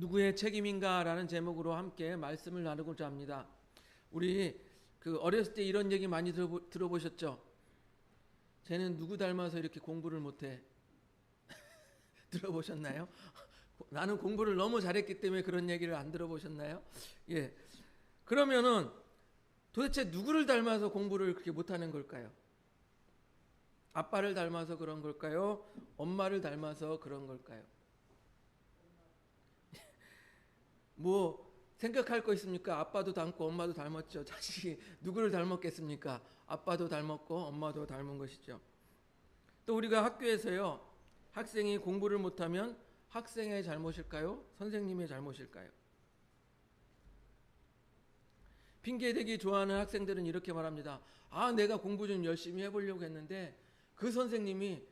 누구의 책임인가라는 제목으로 함께 말씀을 나누고자 합니다. 우리 어렸을 때 이런 얘기 많이 들어보셨죠? 쟤는 누구 닮아서 이렇게 공부를 못해? 들어보셨나요? 나는 공부를 너무 잘했기 때문에 그런 얘기를 안 들어보셨나요? 예. 그러면은 도대체 누구를 닮아서 공부를 그렇게 못하는 걸까요? 아빠를 닮아서 그런 걸까요? 엄마를 닮아서 그런 걸까요? 뭐 생각할 거 있습니까? 아빠도 닮고 엄마도 닮았죠. 자식이 누구를 닮았겠습니까? 아빠도 닮았고 엄마도 닮은 것이죠. 또 우리가 학교에서요, 학생이 공부를 못하면 학생의 잘못일까요? 선생님의 잘못일까요? 핑계대기 좋아하는 학생들은 이렇게 말합니다. 아, 내가 공부 좀 열심히 해보려고 했는데 그 선생님이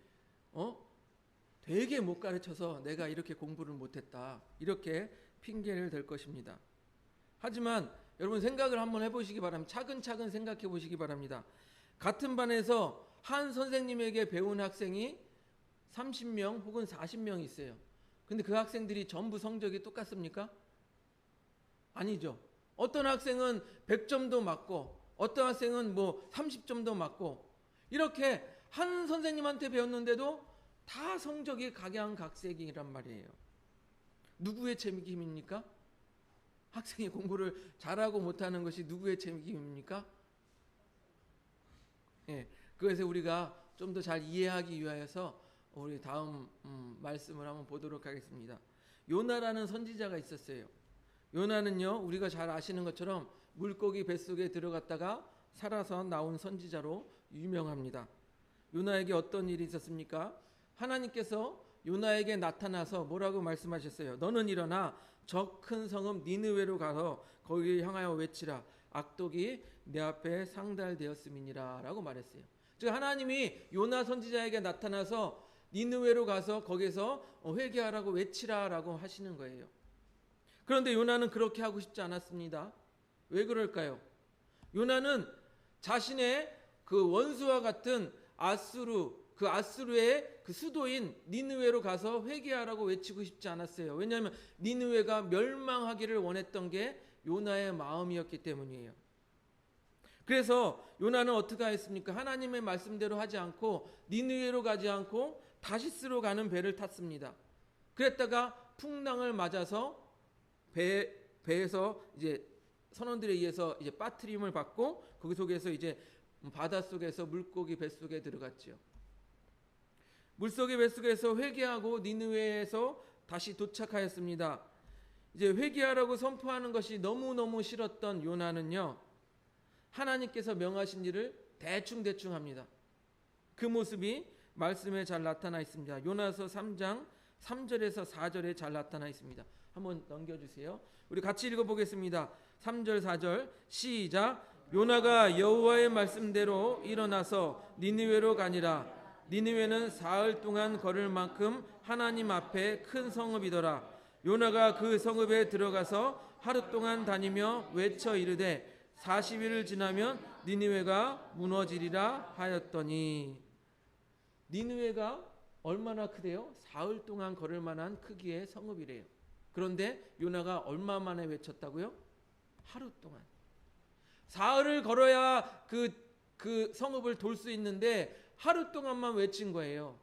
되게 못 가르쳐서 내가 이렇게 공부를 못했다. 이렇게 핑계를 댈 것입니다. 하지만 여러분 생각을 한번 해보시기 바랍니다. 차근차근 생각해 보시기 바랍니다. 같은 반에서 한 선생님에게 배운 학생이 30명 혹은 40명 있어요. 근데 그 학생들이 전부 성적이 똑같습니까? 아니죠. 어떤 학생은 100점도 맞고 어떤 학생은 뭐 30점도 맞고 이렇게 한 선생님한테 배웠는데도 다 성적이 각양각색이란 말이에요. 누구의 책임입니까? 학생이 공부를 잘하고 못하는 것이 누구의 책임입니까? 예, 그래서 우리가 좀 더 잘 이해하기 위하여서 우리 다음 말씀을 한번 보도록 하겠습니다. 요나라는 선지자가 있었어요. 요나는요, 우리가 잘 아시는 것처럼 물고기 뱃속에 들어갔다가 살아서 나온 선지자로 유명합니다. 요나에게 어떤 일이 있었습니까? 하나님께서 요나에게 나타나서 뭐라고 말씀하셨어요? 너는 일어나 저 큰 성읍 니느웨로 가서 거기를 향하여 외치라. 악독이 내 앞에 상달되었음이니라 라고 말했어요. 즉 하나님이 요나 선지자에게 나타나서 니느웨로 가서 거기서 회개하라고 외치라 라고 하시는 거예요. 그런데 요나는 그렇게 하고 싶지 않았습니다. 왜 그럴까요? 요나는 자신의 그 원수와 같은 아수르의 그 수도인 니느웨로 가서 회개하라고 외치고 싶지 않았어요. 왜냐하면 니느웨가 멸망하기를 원했던 게 요나의 마음이었기 때문이에요. 그래서 요나는 어떻게 했습니까? 하나님의 말씀대로 하지 않고 니느웨로 가지 않고 다시스로 가는 배를 탔습니다. 그랬다가 풍랑을 맞아서 배에서 이제 선원들에 의해서 이제 빠트림을 받고 거기 속에서 이제 바닷속에서 물고기 뱃속에 들어갔죠. 물속의 뱃속에서 회개하고 니느웨에서 다시 도착하였습니다. 이제 회개하라고 선포하는 것이 너무너무 싫었던 요나는요, 하나님께서 명하신 일을 대충 합니다. 그 모습이 말씀에 잘 나타나 있습니다. 요나서 3장 3절에서 4절에 잘 나타나 있습니다. 한번 넘겨주세요. 우리 같이 읽어보겠습니다. 3절 4절 시작. 요나가 여호와의 말씀대로 일어나서 니느웨로 가니라. 니느웨는 사흘 동안 걸을 만큼 하나님 앞에 큰 성읍이더라. 요나가 그 성읍에 들어가서 하루 동안 다니며 외쳐 이르되 40일을 지나면 니느웨가 무너지리라 하였더니, 니느웨가 얼마나 크대요? 사흘 동안 걸을 만한 크기의 성읍이래요. 그런데 요나가 얼마 만에 외쳤다고요? 하루 동안. 사흘을 걸어야 그 성읍을 돌 수 있는데 하루 동안만 외친 거예요.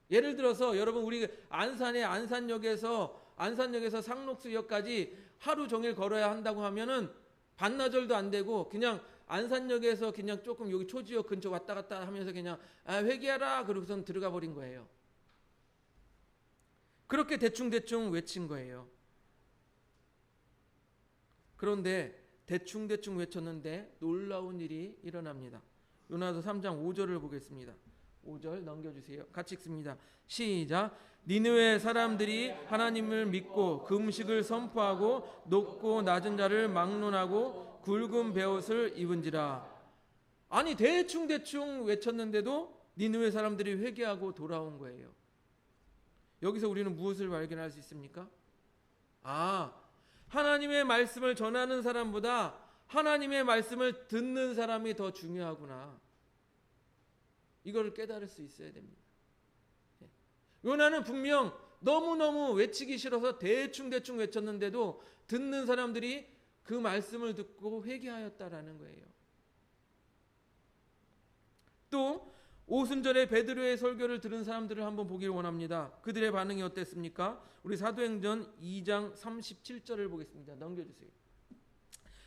예를 들어서 여러분 우리 안산역에서 상록수역까지 하루 종일 걸어야 한다고 하면은 반나절도 안 되고 그냥 안산역에서 그냥 조금 여기 초지역 근처 왔다 갔다 하면서 그냥 회개하라 그러고선 들어가 버린 거예요. 그렇게 대충 외친 거예요. 그런데 대충 외쳤는데 놀라운 일이 일어납니다. 요나서 3장 5절을 보겠습니다. 5절 넘겨주세요. 같이 읽습니다. 시작. 니느웨 사람들이 하나님을 믿고 금식을 선포하고 높고 낮은 자를 막론하고 굵은 베옷을 입은지라. 아니 대충 외쳤는데도 니느웨 사람들이 회개하고 돌아온 거예요. 여기서 우리는 무엇을 발견할 수 있습니까? 하나님의 말씀을 전하는 사람보다 하나님의 말씀을 듣는 사람이 더 중요하구나. 이걸 깨달을 수 있어야 됩니다. 요나는 분명 너무너무 외치기 싫어서 대충 외쳤는데도 듣는 사람들이 그 말씀을 듣고 회개하였다라는 거예요. 또 오순절에 베드로의 설교를 들은 사람들을 한번 보기를 원합니다. 그들의 반응이 어땠습니까? 우리 사도행전 2장 37절을 보겠습니다. 넘겨주세요.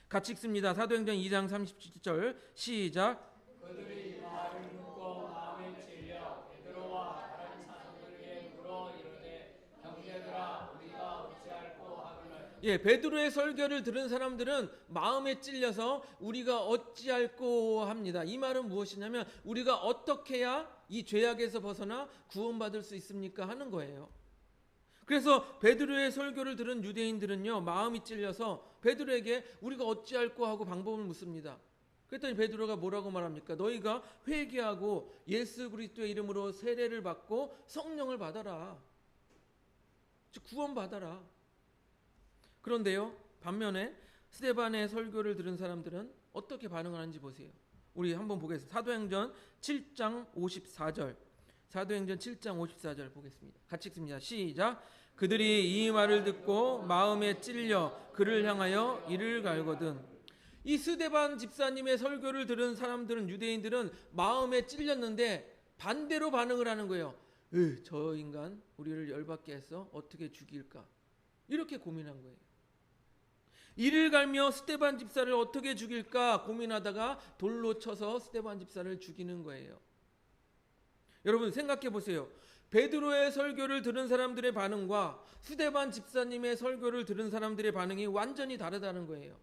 같이 읽습니다. 사도행전 2장 37절 시작. 그들이 말을 듣고 마음에 찔려 베드로와 다른 사도들에게 물어 이르되 형제들아 우리가 어찌할꼬 하거늘. 베드로의 설교를 들은 사람들은 마음에 찔려서 우리가 어찌할꼬 합니다. 이 말은 무엇이냐면 우리가 어떻게 해야 이 죄악에서 벗어나 구원받을 수 있습니까? 하는 거예요. 그래서 베드로의 설교를 들은 유대인들은요, 마음이 찔려서 베드로에게 우리가 어찌할꼬 하고 방법을 묻습니다. 그랬더니 베드로가 뭐라고 말합니까? 너희가 회개하고 예수 그리스도의 이름으로 세례를 받고 성령을 받아라. 즉 구원받아라. 그런데요, 반면에 스데반의 설교를 들은 사람들은 어떻게 반응하는지 보세요. 우리 한번 보겠습니다. 사도행전 7장 54절. 사도행전 7장 54절 보겠습니다. 같이 읽습니다. 시작. 그들이 이 말을 듣고 마음에 찔려 그를 향하여 이를 갈거든. 이 스데반 집사님의 설교를 들은 사람들은, 유대인들은 마음에 찔렸는데 반대로 반응을 하는 거예요. 저 인간 우리를 열받게 해서 어떻게 죽일까? 이렇게 고민한 거예요. 이를 갈며 스데반 집사를 어떻게 죽일까 고민하다가 돌로 쳐서 스데반 집사를 죽이는 거예요. 여러분 생각해 보세요. 베드로의 설교를 들은 사람들의 반응과 스데반 집사님의 설교를 들은 사람들의 반응이 완전히 다르다는 거예요.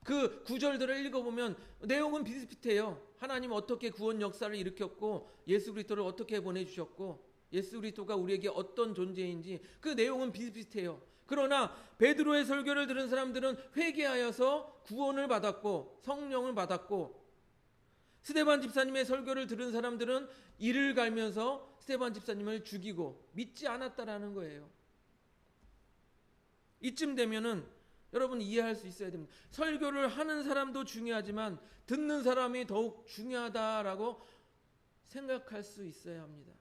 그 구절들을 읽어보면 내용은 비슷비슷해요. 하나님 어떻게 구원 역사를 일으켰고 예수 그리스도를 어떻게 보내주셨고 예수 그리스도가 우리에게 어떤 존재인지 그 내용은 비슷비슷해요. 그러나 베드로의 설교를 들은 사람들은 회개하여서 구원을 받았고 성령을 받았고, 스데반 집사님의 설교를 들은 사람들은 이를 갈면서 스데반 집사님을 죽이고 믿지 않았다라는 거예요. 이쯤 되면은 여러분 이해할 수 있어야 됩니다. 설교를 하는 사람도 중요하지만 듣는 사람이 더욱 중요하다라고 생각할 수 있어야 합니다.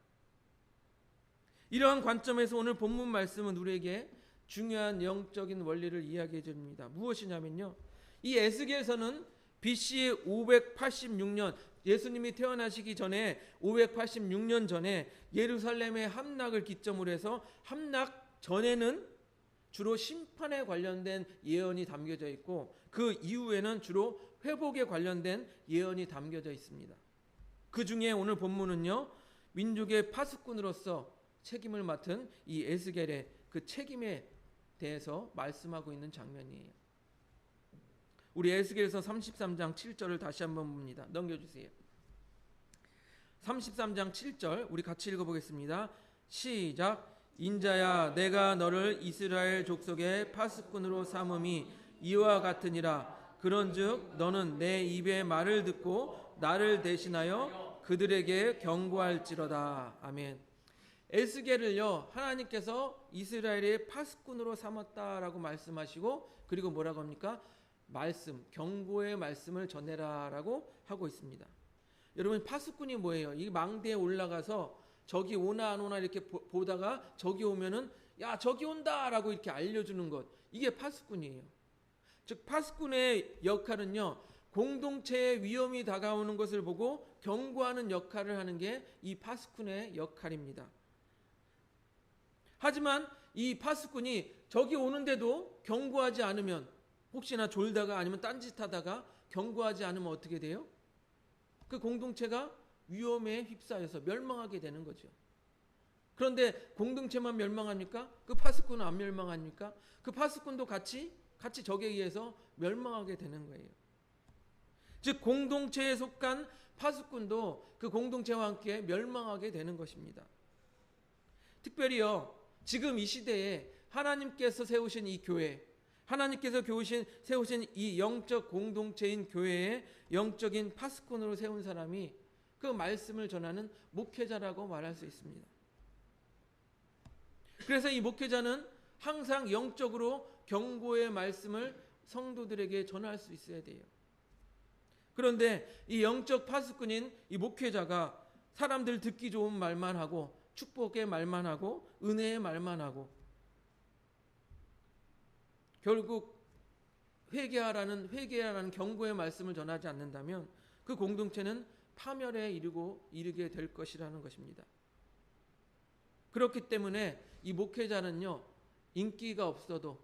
이러한 관점에서 오늘 본문 말씀은 우리에게 중요한 영적인 원리를 이야기해 줍니다. 무엇이냐면요, 이 에스겔서는 BC 586년, 예수님이 태어나시기 전에 586년 전에 예루살렘의 함락을 기점으로 해서 함락 전에는 주로 심판에 관련된 예언이 담겨져 있고 그 이후에는 주로 회복에 관련된 예언이 담겨져 있습니다. 그 중에 오늘 본문은요, 민족의 파수꾼으로서 책임을 맡은 이 에스겔의 그 책임에 대해서 말씀하고 있는 장면이에요. 우리 에스겔서 33장 7절을 다시 한번 봅니다. 넘겨주세요. 33장 7절 우리 같이 읽어보겠습니다. 시작. 인자야 내가 너를 이스라엘 족속의 파수꾼으로 삼음이 이와 같으니라. 그런즉 너는 내 입의 말을 듣고 나를 대신하여 그들에게 경고할지로다. 아멘. 에스겔을요, 하나님께서 이스라엘의 파수꾼으로 삼았다라고 말씀하시고 그리고 뭐라고 합니까? 말씀, 경고의 말씀을 전해라라고 하고 있습니다. 여러분 파수꾼이 뭐예요? 이 망대에 올라가서 적이 오나 안 오나 이렇게 보다가 적이 오면은 야 적이 온다라고 이렇게 알려주는 것, 이게 파수꾼이에요. 즉 파수꾼의 역할은요, 공동체의 위험이 다가오는 것을 보고 경고하는 역할을 하는 게 이 파수꾼의 역할입니다. 하지만 이 파수꾼이 적이 오는데도 경고하지 않으면, 혹시나 졸다가 아니면 딴짓하다가 경고하지 않으면 어떻게 돼요? 그 공동체가 위험에 휩싸여서 멸망하게 되는 거죠. 그런데 공동체만 멸망합니까? 그 파수꾼은 안 멸망합니까? 그 파수꾼도 같이 적에 의해서 멸망하게 되는 거예요. 즉 공동체에 속한 파수꾼도 그 공동체와 함께 멸망하게 되는 것입니다. 특별히요, 지금 이 시대에 하나님께서 세우신 이 교회, 하나님께서 세우신 이 영적 공동체인 교회의 영적인 파수꾼으로 세운 사람이 그 말씀을 전하는 목회자라고 말할 수 있습니다. 그래서 이 목회자는 항상 영적으로 경고의 말씀을 성도들에게 전할 수 있어야 돼요. 그런데 이 영적 파수꾼인 이 목회자가 사람들 듣기 좋은 말만 하고 축복의 말만 하고 은혜의 말만 하고 결국 회개하라는 경고의 말씀을 전하지 않는다면 그 공동체는 파멸에 이르게 될 것이라는 것입니다. 그렇기 때문에 이 목회자는요, 인기가 없어도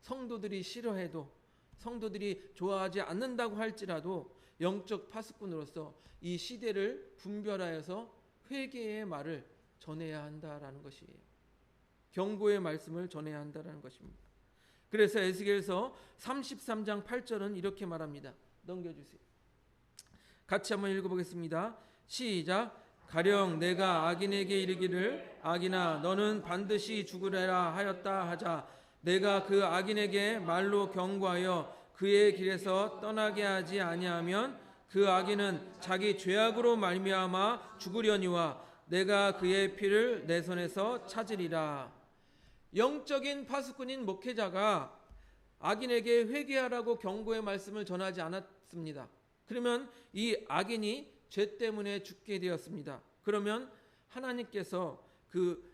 성도들이 싫어해도 성도들이 좋아하지 않는다고 할지라도 영적 파수꾼으로서 이 시대를 분별하여서 회개의 말을 전해야 한다라는 것이에요. 경고의 말씀을 전해야 한다라는 것입니다. 그래서 에스겔서 33장 8절은 이렇게 말합니다. 넘겨주세요. 같이 한번 읽어보겠습니다. 시작. 가령 내가 악인에게 이르기를 악인아 너는 반드시 죽으리라 하였다 하자 내가 그 악인에게 말로 경고하여 그의 길에서 떠나게 하지 아니하면 그 악인은 자기 죄악으로 말미암아 죽으려니와 내가 그의 피를 내 손에서 찾으리라. 영적인 파수꾼인 목회자가 악인에게 회개하라고 경고의 말씀을 전하지 않았습니다. 그러면 이 악인이 죄 때문에 죽게 되었습니다. 그러면 하나님께서 그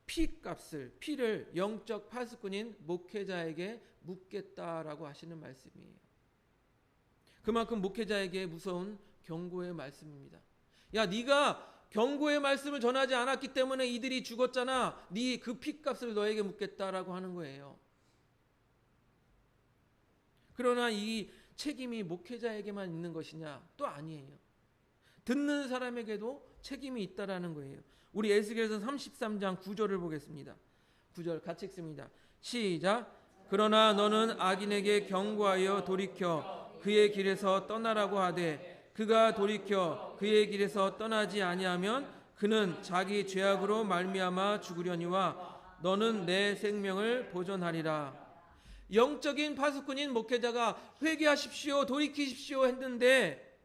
피를 영적 파수꾼인 목회자에게 묻겠다라고 하시는 말씀이에요. 그만큼 목회자에게 무서운 경고의 말씀입니다. 야, 네가 경고의 말씀을 전하지 않았기 때문에 이들이 죽었잖아. 네 그 피값을 너에게 묻겠다라고 하는 거예요. 그러나 이 책임이 목회자에게만 있는 것이냐? 또 아니에요. 듣는 사람에게도 책임이 있다라는 거예요. 우리 에스겔서 33장 9절을 보겠습니다. 9절 같이 읽습니다. 시작. 그러나 너는 악인에게 경고하여 돌이켜 그의 길에서 떠나라고 하되 그가 돌이켜 그의 길에서 떠나지 아니하면 그는 자기 죄악으로 말미암아 죽으려니와 너는 내 생명을 보존하리라. 영적인 파수꾼인 목회자가 회개하십시오, 돌이키십시오 했는데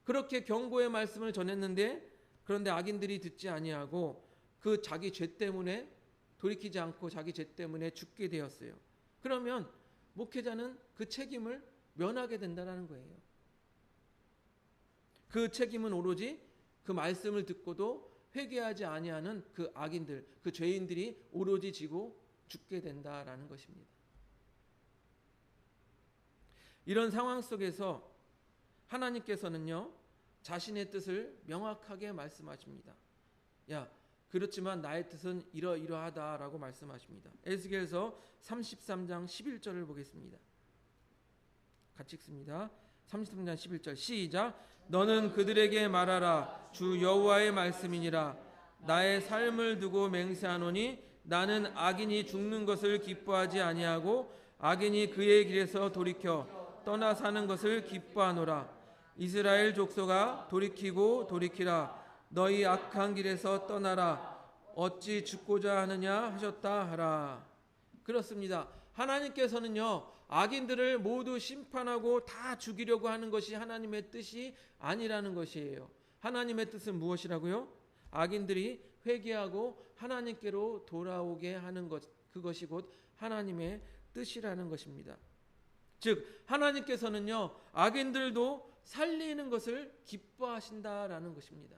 그렇게 경고의 말씀을 전했는데 그런데 악인들이 듣지 아니하고 그 자기 죄 때문에 돌이키지 않고 자기 죄 때문에 죽게 되었어요. 그러면 목회자는 그 책임을 면하게 된다는 거예요. 그 책임은 오로지 그 말씀을 듣고도 회개하지 아니하는 그 악인들, 그 죄인들이 오로지 지고 죽게 된다라는 것입니다. 이런 상황 속에서 하나님께서는요, 자신의 뜻을 명확하게 말씀하십니다. 야, 그렇지만 나의 뜻은 이러이러하다라고 말씀하십니다. 에스겔서 33장 11절을 보겠습니다. 같이 읽습니다. 33장 11절 시작. 너는 그들에게 말하라. 주 여호와의 말씀이니라. 나의 삶을 두고 맹세하노니 나는 악인이 죽는 것을 기뻐하지 아니하고 악인이 그의 길에서 돌이켜 떠나 사는 것을 기뻐하노라. 이스라엘 족속아 돌이키고 돌이키라. 너희 악한 길에서 떠나라. 어찌 죽고자 하느냐 하셨다 하라. 그렇습니다. 하나님께서는요, 악인들을 모두 심판하고 다 죽이려고 하는 것이 하나님의 뜻이 아니라는 것이에요. 하나님의 뜻은 무엇이라고요? 악인들이 회개하고 하나님께로 돌아오게 하는 것, 그것이 곧 하나님의 뜻이라는 것입니다. 즉 하나님께서는요, 악인들도 살리는 것을 기뻐하신다라는 것입니다.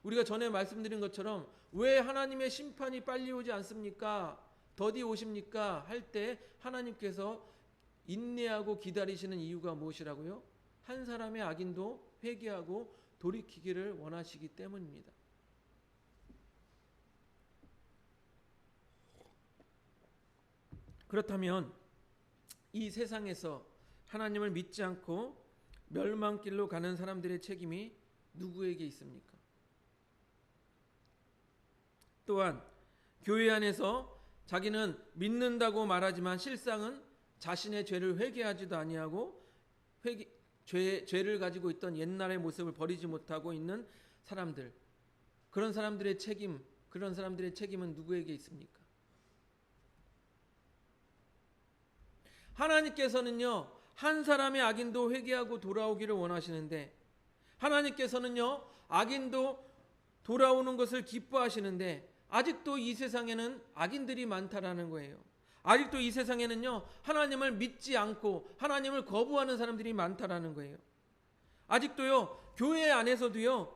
우리가 전에 말씀드린 것처럼 왜 하나님의 심판이 빨리 오지 않습니까? 더디 오십니까? 할 때 하나님께서 인내하고 기다리시는 이유가 무엇이라고요? 한 사람의 악인도 회개하고 돌이키기를 원하시기 때문입니다. 그렇다면 이 세상에서 하나님을 믿지 않고 멸망길로 가는 사람들의 책임이 누구에게 있습니까? 또한 교회 안에서 자기는 믿는다고 말하지만 실상은 자신의 죄를 회개하지도 아니하고 죄를 가지고 있던 옛날의 모습을 버리지 못하고 있는 사람들, 그런 사람들의 책임은 누구에게 있습니까? 하나님께서는요, 한 사람의 악인도 회개하고 돌아오기를 원하시는데, 하나님께서는요, 악인도 돌아오는 것을 기뻐하시는데, 아직도 이 세상에는 악인들이 많다라는 거예요. 아직도 이 세상에는요, 하나님을 믿지 않고 하나님을 거부하는 사람들이 많다라는 거예요. 아직도요, 교회 안에서도요,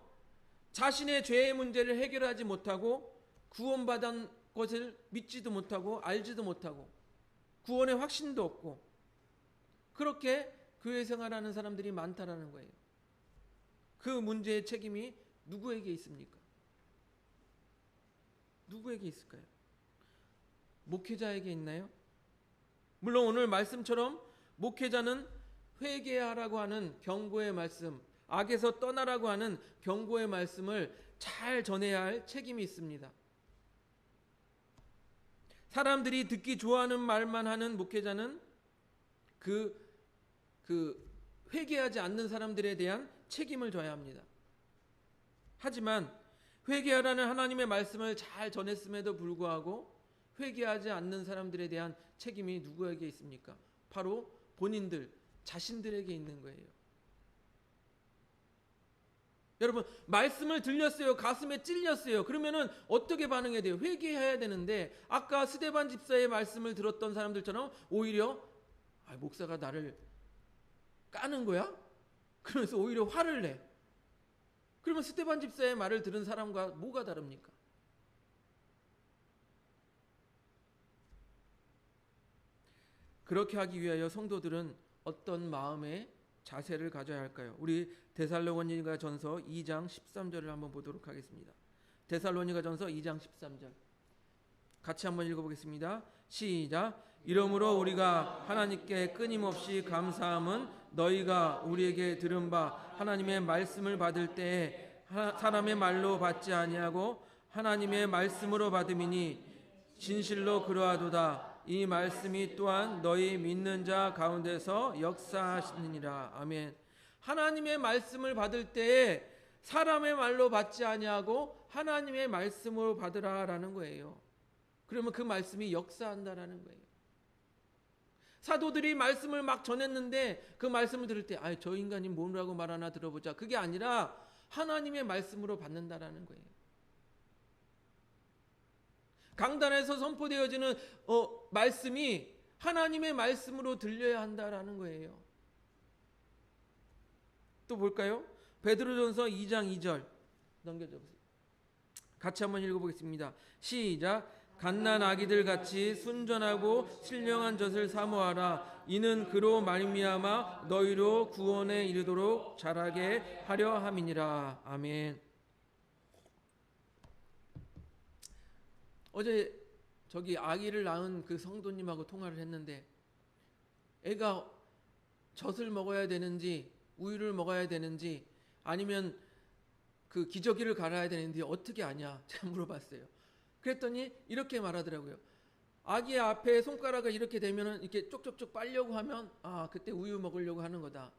자신의 죄의 문제를 해결하지 못하고 구원받은 것을 믿지도 못하고 알지도 못하고 구원의 확신도 없고 그렇게 교회 생활하는 사람들이 많다라는 거예요. 그 문제의 책임이 누구에게 있습니까? 누구에게 있을까요? 목회자에게 있나요? 물론 오늘 말씀처럼 목회자는 회개하라고 하는 경고의 말씀, 악에서 떠나라고 하는 경고의 말씀을 잘 전해야 할 책임이 있습니다. 사람들이 듣기 좋아하는 말만 하는 목회자는 그 회개하지 않는 사람들에 대한 책임을 져야 합니다. 하지만 회개하라는 하나님의 말씀을 잘 전했음에도 불구하고 회개하지 않는 사람들에 대한 책임이 누구에게 있습니까? 바로 본인들, 자신들에게 있는 거예요. 여러분, 말씀을 들렸어요. 가슴에 찔렸어요. 그러면은 어떻게 반응해야 돼요? 회개해야 되는데 아까 스데반 집사의 말씀을 들었던 사람들처럼 오히려 목사가 나를 까는 거야? 그러면서 오히려 화를 내. 그러면 스데반 집사의 말을 들은 사람과 뭐가 다릅니까? 그렇게 하기 위하여 성도들은 어떤 마음의 자세를 가져야 할까요? 우리 데살로니가 전서 2장 13절을 한번 보도록 하겠습니다. 데살로니가 전서 2장 13절 같이 한번 읽어보겠습니다. 시작. 이러므로 우리가 하나님께 끊임없이 감사함은 너희가 우리에게 들은 바 하나님의 말씀을 받을 때에 사람의 말로 받지 아니하고 하나님의 말씀으로 받음이니 진실로 그러하도다. 이 말씀이 또한 너희 믿는 자 가운데서 역사하시느니라. 아멘. 하나님의 말씀을 받을 때에 사람의 말로 받지 아니하고 하나님의 말씀으로 받으라라는 거예요. 그러면 그 말씀이 역사한다라는 거예요. 사도들이 말씀을 막 전했는데 그 말씀을 들을 때 저 인간이 뭐라고 말하나 들어보자. 그게 아니라 하나님의 말씀으로 받는다라는 거예요. 강단에서 선포되어지는 말씀이 하나님의 말씀으로 들려야 한다라는 거예요. 또 볼까요? 베드로전서 2장 2절 넘겨줘 보세요. 같이 한번 읽어보겠습니다. 시작. 갓난 아기들 같이 순전하고 신령한 젖을 사모하라. 이는 그로 말미암아 너희로 구원에 이르도록 자라게 하려 함이니라. 아멘. 어제 저기 아기를 낳은 그 성도님하고 통화를 했는데 애가 젖을 먹어야 되는지 우유를 먹어야 되는지 아니면 그 기저귀를 갈아야 되는지 어떻게 아냐 제가 물어봤어요. 그랬더니 이렇게 말하더라고요. 아기 앞에 손가락을 이렇게 대면은 이렇게 쪽쪽쪽 빨려고 하면 그때 우유 먹으려고 하는 거다.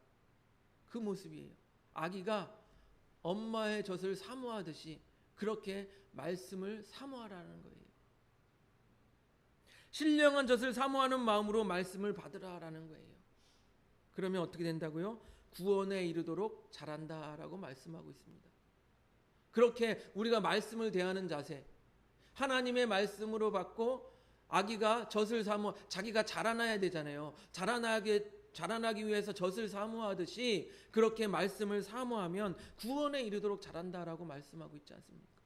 그 모습이에요. 아기가 엄마의 젖을 사모하듯이 그렇게 말씀을 사모하라는 거예요. 신령한 젖을 사모하는 마음으로 말씀을 받으라라는 거예요. 그러면 어떻게 된다고요? 구원에 이르도록 자란다라고 말씀하고 있습니다. 그렇게 우리가 말씀을 대하는 자세, 하나님의 말씀으로 받고 아기가 젖을 자기가 자라나야 되잖아요. 자라나기 위해서 젖을 사모하듯이 그렇게 말씀을 사모하면 구원에 이르도록 자란다라고 말씀하고 있지 않습니까?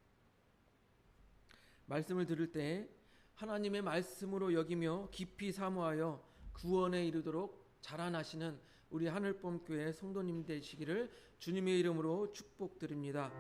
말씀을 들을 때 하나님의 말씀으로 여기며 깊이 사모하여 구원에 이르도록 자라나시는 우리 하늘봄교회 성도님 되시기를 주님의 이름으로 축복드립니다.